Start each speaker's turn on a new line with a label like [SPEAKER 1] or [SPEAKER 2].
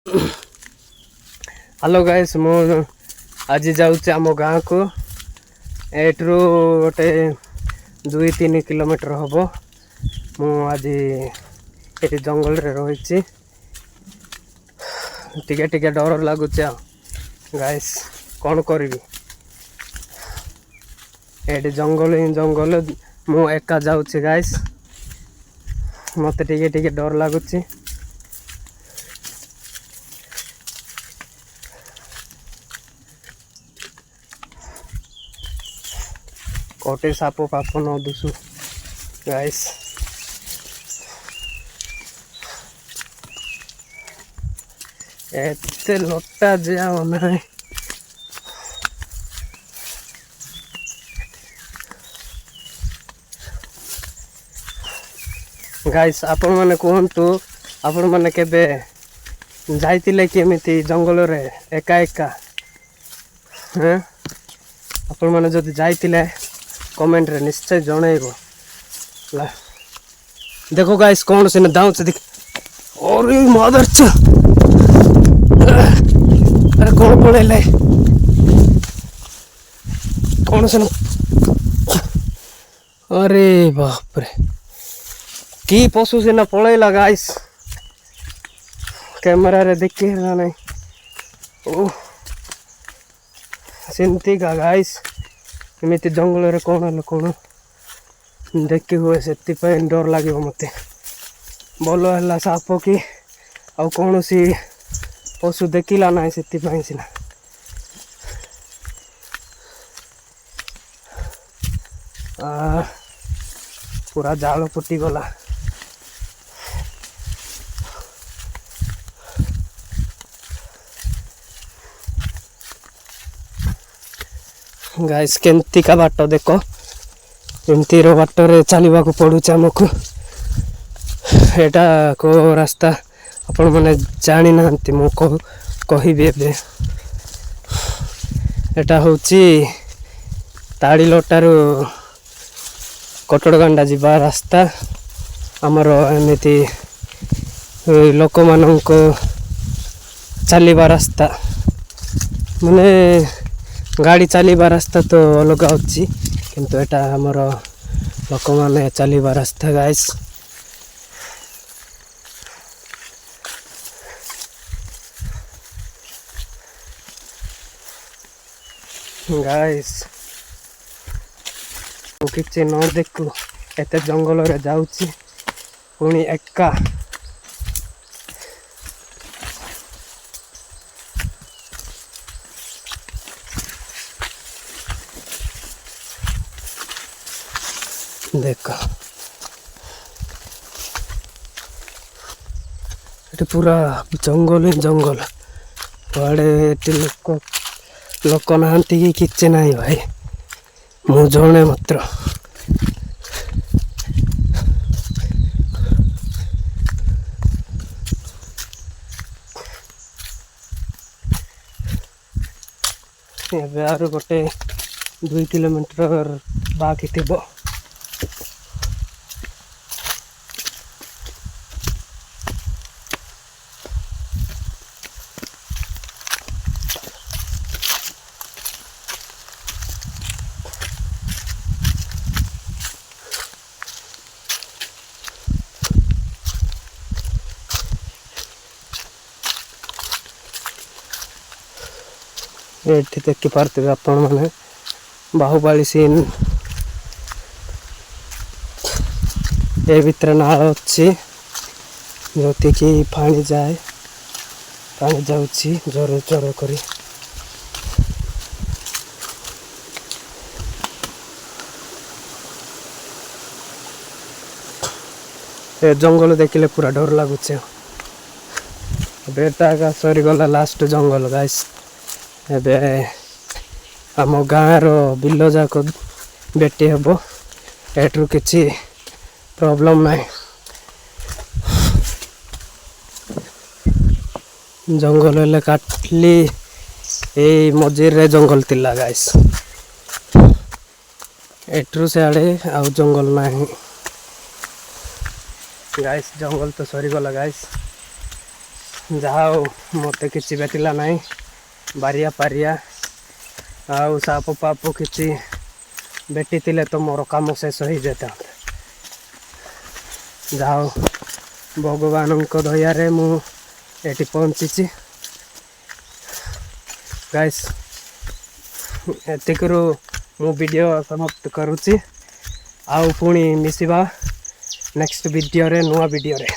[SPEAKER 1] Hello guys मु आज जाऊँ आम गाँ को एट्रु गोटे 2-3 किलोमीटर हम मु आज ये जंगल रे रही टिके टिके डर लगुच गाइस कौन करी ये जंगल ही जंगल मु एका जाऊँ गाइस मत टिके टिके डर लगुच कोटे साप पाप न दुसु गाइस एते लोटा जाओ ना गाइस आपण माने कहंतु आपण माने केबे जाइतिले केमिति जंगल रे एका एका हैं आपण माने जदि जाइतिले कमेंट रे निश्चय जणैबो देखो गाइस कौन से दाउच देख और मदर छ अरे कौन पड़े कौन से अरे बाप रे की पशु से ना पड़ेला गाइस कैमरा रे देखी ना नहीं ओ सेमती का गाइस एमती जंगल रे कौन देखी हुए से डर लगे मत भल है साप कि आ कौन सी पशु देखला ना से सीना पूरा जाल फुटी गला गाइस केमती का बाट देख एमती बाट रे चलवा को पड़ुच आमको यहाँ को रास्ता आपण मैंने जानी ना मु कहबी एटा हूँ ताड़ीलटारू कटड़गंडा जीवा रास्ता आमर एमती लोक मान चलवा रास्ता माने गाड़ी चलवा रास्ता तो अलग अच्छी किंतु एटा आमर लोक मैंने चलवा रास्ता गाइस गाइस किसी न देखू एत जंगल रे जाऊँगी पुणी एका देख ये पूरा जंगल ही जंगल कड़े लोक नहांती कि किसी ना भाई मु जणे मात्र यार गोटे 2 किलोमीटर बाकी थी ये देखी पार्थे आपण मैंने बाहुबली सीन ये भितर नाल अच्छी जो कि पानी जाए पानी जाऊँगी जोर जोर करी ये जंगल देखिले पूरा डर लगुच बेटा सरीगला लास्ट जंगल गाइस एबे आम गाँव बिल जाक बेटी हम एट्रु किसी प्रॉब्लम ना जंगल हेल्ले काटली ये मझे जंगल थिला गाइस एट्रु से आड़े आउ जंगल ना गाइस जंगल तो सरीगला गाइस ଯାହା ହଉ ମୋତେ କିଛି ଭେଟିଲା ନାହିଁ ବାରିଆ ପାରିଆ ଆଉ ସାପ ପାପ କିଛି ଭେଟିଥିଲେ ତ ମୋର କାମ ଶେଷ ହେଇଯାଇଥାନ୍ତା। ଯାହା ହଉ ଭଗବାନଙ୍କ ଦୟାରେ ମୁଁ ଏଠି ପହଞ୍ଚିଛି। ଗାଇସ୍ ଏତିକିରୁ ମୁଁ ଭିଡ଼ିଓ ସମାପ୍ତ କରୁଛି। ଆଉ ପୁଣି ମିଶିବା ନେକ୍ସଟ ଭିଡ଼ିଓରେ ନୂଆ ଭିଡ଼ିଓରେ।